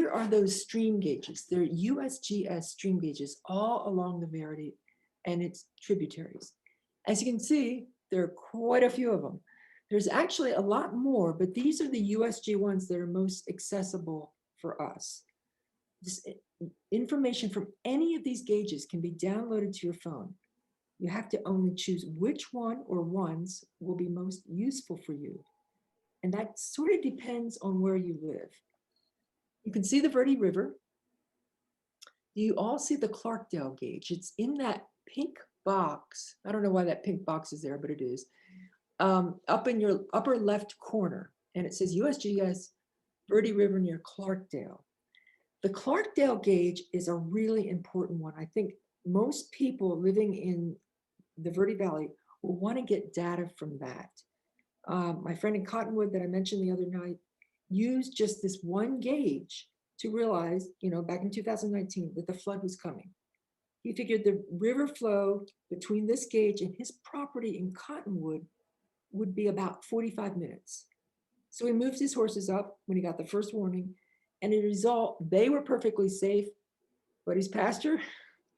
here are those stream gauges. They're USGS stream gauges all along the Verde and its tributaries. As you can see, there are quite a few of them. There's actually a lot more, but these are the USG ones that are most accessible for us. This information from any of these gauges can be downloaded to your phone. You have to only choose which one or ones will be most useful for you. And that sort of depends on where you live. You can see the Verde River. You all see the Clarkdale gauge. It's in that pink box. I don't know why that pink box is there, but it is. Up in your upper left corner. And it says USGS Verde River near Clarkdale. The Clarkdale gauge is a really important one. I think most people living in the Verde Valley will want to get data from that. My friend in Cottonwood that I mentioned the other night used just this one gauge to realize, back in 2019, that the flood was coming. He figured the river flow between this gauge and his property in Cottonwood would be about 45 minutes. So he moved his horses up when he got the first warning, and as a result, they were perfectly safe, but his pasture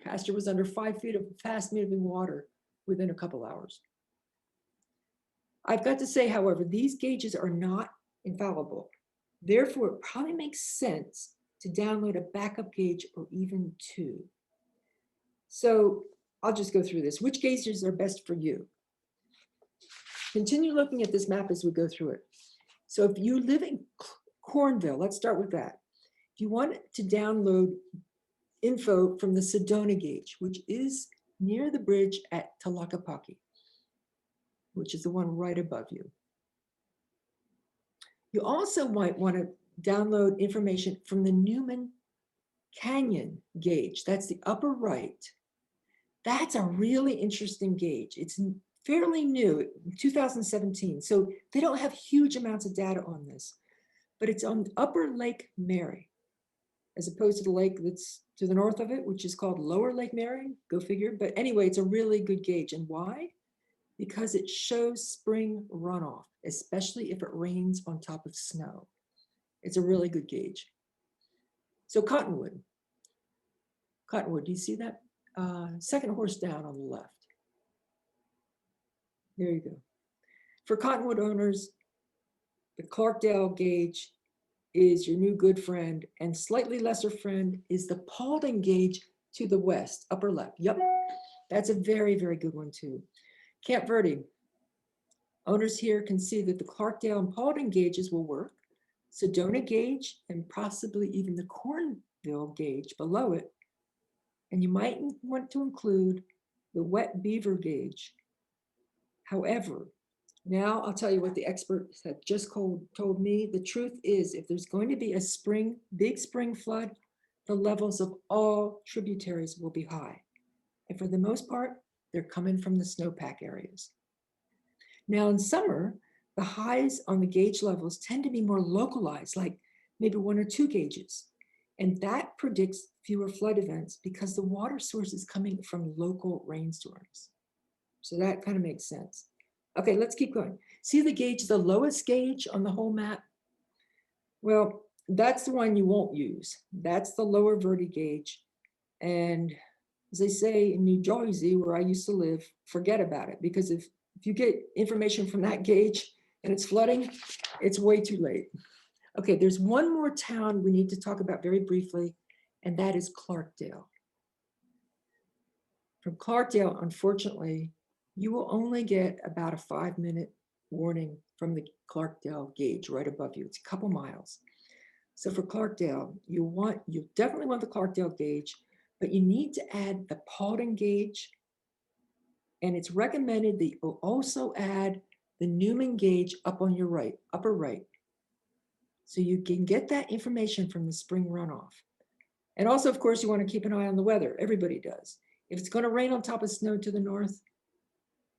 was under 5 feet of fast moving water within a couple hours. I've got to say, however, these gauges are not infallible. Therefore, it probably makes sense to download a backup gauge or even two. So I'll just go through this. Which gauges are best for you? Continue looking at this map as we go through it. So if you live in Cornville, let's start with that. If you want to download info from the Sedona gauge, which is near the bridge at Tlaquepaque, which is the one right above you. You also might want to download information from the Newman Canyon gauge. That's the upper right. That's a really interesting gauge. It's fairly new, 2017. So they don't have huge amounts of data on this, but it's on upper Lake Mary, as opposed to the lake that's to the north of it, which is called Lower Lake Mary, go figure. But anyway, it's a really good gauge. And why? Because it shows spring runoff, especially if it rains on top of snow. It's a really good gauge. So Cottonwood, do you see that? Second horse down on the left. There you go. For Cottonwood owners, the Clarkdale gauge is your new good friend, and slightly lesser friend is the Paulding gauge to the west, upper left. Yep, that's a very, very good one too. Camp Verde, owners here can see that the Clarkdale and Paulding gauges will work. Sedona gauge and possibly even the Cornville gauge below it. And you might want to include the Wet Beaver gauge. However, now I'll tell you what the experts have just told me. The truth is, if there's going to be a big spring flood, the levels of all tributaries will be high. And for the most part, they're coming from the snowpack areas. Now in summer, the highs on the gauge levels tend to be more localized, like maybe 1 or 2 gauges. And that predicts fewer flood events because the water source is coming from local rainstorms. So that kind of makes sense. Okay, let's keep going. See the gauge, the lowest gauge on the whole map? Well, that's the one you won't use. That's the lower Verde gauge. And as they say in New Jersey, where I used to live, forget about it. Because if you get information from that gauge and it's flooding, it's way too late. Okay, there's one more town we need to talk about very briefly, and that is Clarkdale. From Clarkdale, unfortunately, you will only get about a 5-minute warning from the Clarkdale gauge right above you. It's a couple miles. So for Clarkdale, you definitely want the Clarkdale gauge, but you need to add the Paulding gauge, and it's recommended that you also add the Newman gauge up on your right, upper right. So you can get that information from the spring runoff. And also, of course, you want to keep an eye on the weather. Everybody does. If it's going to rain on top of snow to the north,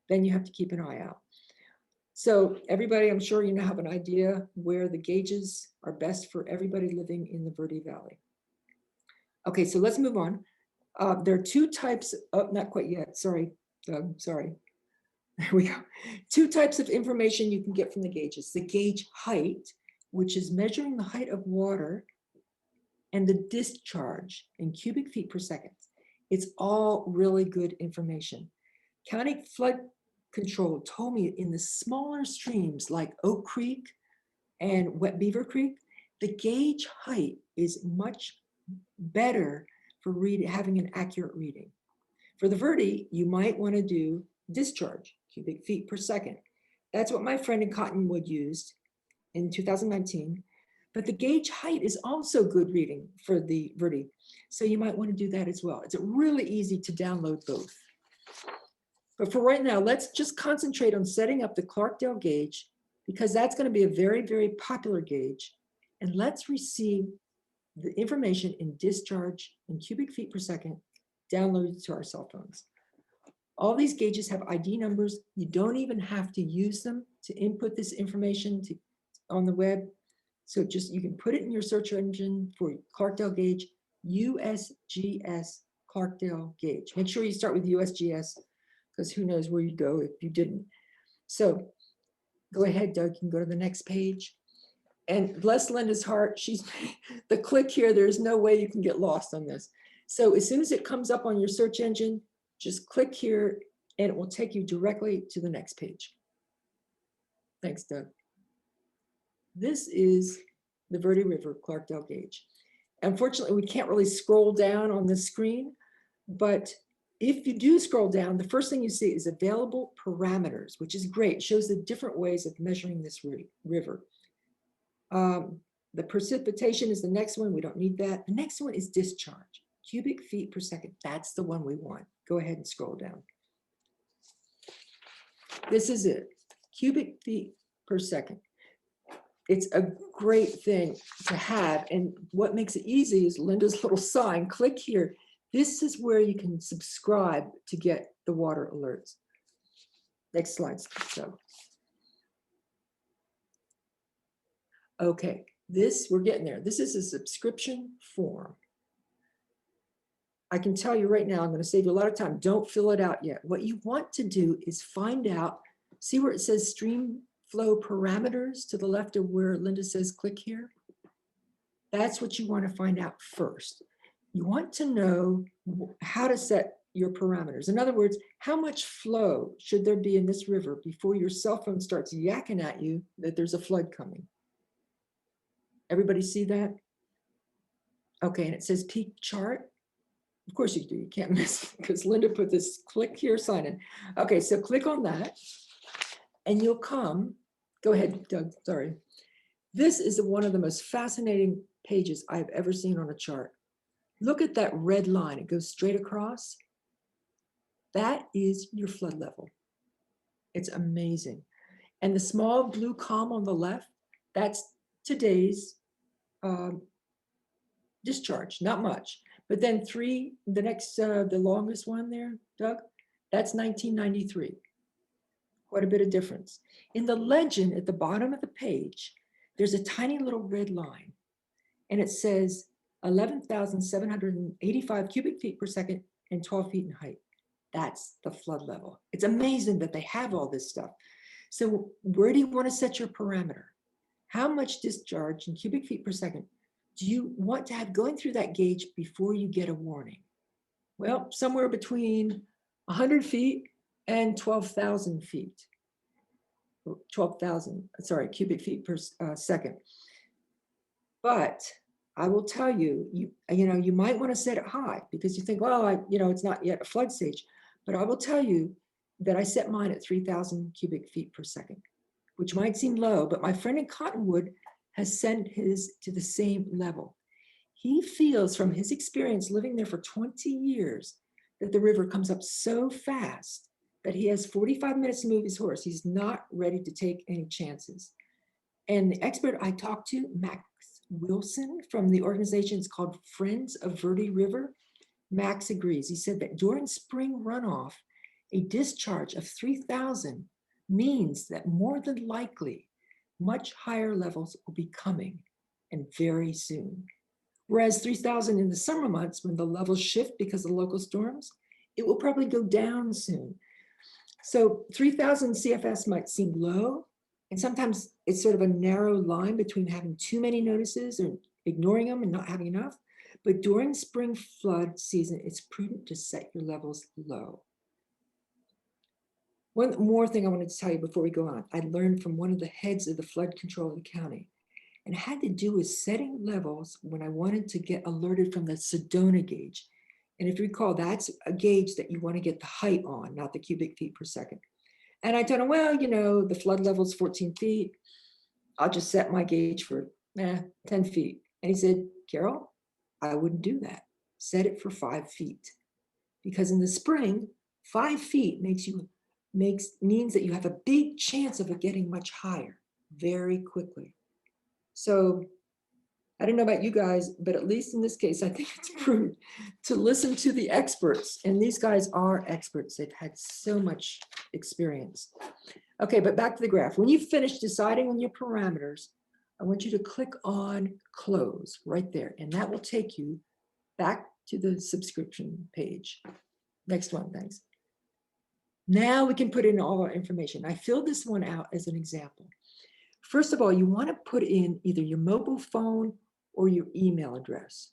then you have to keep an eye out. So everybody, I'm sure you now have an idea where the gauges are best for everybody living in the Verde Valley. Okay, so let's move on. There are 2 types of, not quite yet, sorry, sorry. There we go. 2 types of information you can get from the gauges. The gauge height, which is measuring the height of water and the discharge in cubic feet per second. It's all really good information. County Flood Control told me in the smaller streams like Oak Creek and Wet Beaver Creek, the gauge height is much better for having an accurate reading. For the Verde, you might want to do discharge, cubic feet per second. That's what my friend in Cottonwood used in 2019. But the gauge height is also good reading for the Verde. So you might want to do that as well. It's really easy to download both. But for right now, let's just concentrate on setting up the Clarkdale gauge because that's going to be a very, very popular gauge. And let's receive the information in discharge in cubic feet per second downloaded to our cell phones. All these gauges have ID numbers. You don't even have to use them to input this information on the web. So just, you can put it in your search engine for Clarkdale gauge, USGS Clarkdale gauge. Make sure you start with USGS because who knows where you go if you didn't. So go ahead, Doug, you can go to the next page. And bless Linda's heart, she's the click here, there's no way you can get lost on this. So as soon as it comes up on your search engine, just click here and it will take you directly to the next page. Thanks, Doug. This is the Verde River Clarkdale gauge. Unfortunately, we can't really scroll down on the screen, but if you do scroll down, the first thing you see is available parameters, which is great. It shows the different ways of measuring this river. The precipitation is the next one. We don't need that. The next one is discharge, cubic feet per second. That's the one we want. Go ahead and scroll down. This is it, cubic feet per second. It's a great thing to have. And what makes it easy is Linda's little sign. Click here. This is where you can subscribe to get the water alerts. Next slide. So, okay, we're getting there. This is a subscription form. I can tell you right now, I'm going to save you a lot of time. Don't fill it out yet. What you want to do is find out, see where it says stream flow parameters to the left of where Linda says click here. That's what you want to find out first. You want to know how to set your parameters. In other words, how much flow should there be in this river before your cell phone starts yakking at you that there's a flood coming? Everybody see that? Okay, and it says peak chart. Of course you do, you can't miss it because Linda put this click here sign in. Okay, so click on that and you'll come, go ahead, Doug, sorry. This is one of the most fascinating pages I've ever seen on a chart. Look at that red line, it goes straight across. That is your flood level. It's amazing. And the small blue column on the left, that's today's discharge, not much. But then the next, the longest one there, Doug, that's 1993. Quite a bit of difference. In the legend at the bottom of the page, there's a tiny little red line and it says 11,785 cubic feet per second and 12 feet in height. That's the flood level. It's amazing that they have all this stuff. So where do you want to set your parameter? How much discharge in cubic feet per second do you want to have going through that gauge before you get a warning? Well, somewhere between 100 feet and 12,000 feet. 12,000, sorry, cubic feet per second. But I will tell you, you might want to set it high because you think, well, it's not yet a flood stage. But I will tell you that I set mine at 3,000 cubic feet per second, which might seem low, but my friend in Cottonwood has sent his to the same level. He feels from his experience living there for 20 years that the river comes up so fast that he has 45 minutes to move his horse. He's not ready to take any chances. And the expert I talked to, Max Wilson from the organization, it's called Friends of Verde River. Max agrees. He said that during spring runoff, a discharge of 3,000 means that more than likely, much higher levels will be coming and very soon. Whereas 3,000 in the summer months, when the levels shift because of local storms, it will probably go down soon. So 3,000 CFS might seem low, and sometimes it's sort of a narrow line between having too many notices ignoring them and not having enough. But during spring flood season, it's prudent to set your levels low. One more thing I wanted to tell you before we go on. I learned from one of the heads of the flood control of the county, and it had to do with setting levels when I wanted to get alerted from the Sedona gauge. And if you recall, that's a gauge that you want to get the height on, not the cubic feet per second. And I told him, well, the flood level is 14 feet. I'll just set my gauge for 10 feet. And he said, Carol, I wouldn't do that. Set it for 5 feet. Because in the spring, 5 feet means that you have a big chance of it getting much higher very quickly. So I don't know about you guys, but at least in this case, I think it's prudent to listen to the experts. And these guys are experts. They've had so much experience. Okay, but back to the graph. When you finish deciding on your parameters, I want you to click on close right there. And that will take you back to the subscription page. Next one, thanks. Now we can put in all our information. I filled this one out as an example. First of all, you want to put in either your mobile phone or your email address.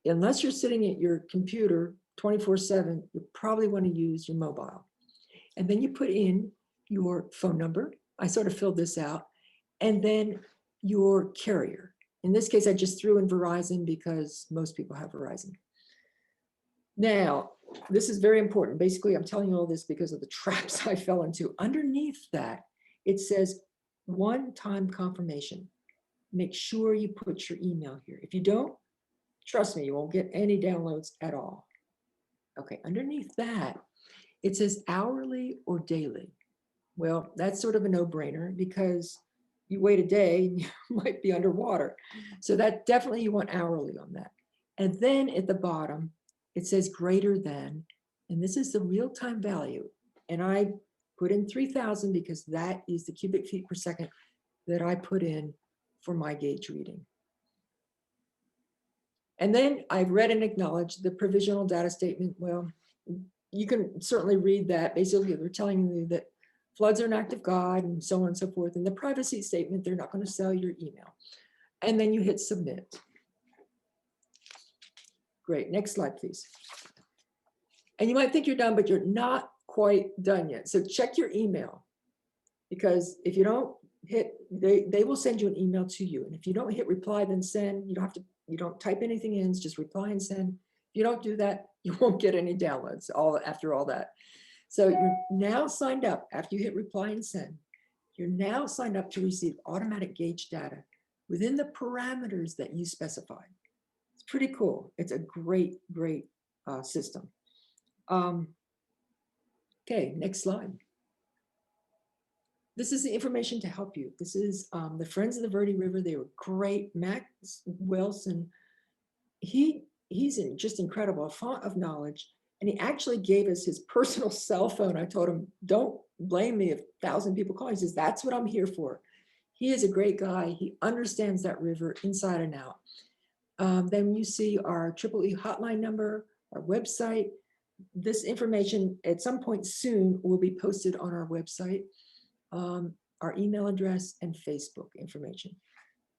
Unless you're sitting at your computer 24/7, you probably want to use your mobile. And then you put in your phone number. I sort of filled this out. And then your carrier. In this case, I just threw in Verizon because most people have Verizon. Now, this is very important. Basically, I'm telling you all this because of the traps I fell into. Underneath that, it says one-time confirmation. Make sure you put your email here. If you don't, trust me, you won't get any downloads at all. Okay, underneath that, it says hourly or daily. Well, that's sort of a no-brainer because you wait a day and you might be underwater. So that definitely you want hourly on that. And then at the bottom, it says greater than, and this is the real-time value. And I put in 3,000 because that is the cubic feet per second that I put in for my gauge reading. And then I've read and acknowledged the provisional data statement. Well, you can certainly read that. Basically, they're telling you that floods are an act of God and so on and so forth. And the privacy statement, they're not going to sell your email. And then you hit submit. Great, next slide, please. And you might think you're done, but you're not quite done yet. So check your email, because if you don't hit, they will send you an email to you. And if you don't hit reply, then send, you don't type anything in, it's just reply and send. If you don't do that, you won't get any downloads after all that. So you're now signed up after you hit reply and send. You're now signed up to receive automatic gauge data within the parameters that you specified. It's pretty cool. It's a great, great system. Okay, next slide. This is the information to help you. This is the Friends of the Verde River. They were great. Max Wilson, he's just incredible, a font of knowledge. And he actually gave us his personal cell phone. I told him, don't blame me if 1,000 people call. He says, that's what I'm here for. He is a great guy. He understands that river inside and out. Then you see our EEE hotline number, our website. This information at some point soon will be posted on our website, our email address and Facebook information.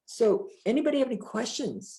So anybody have any questions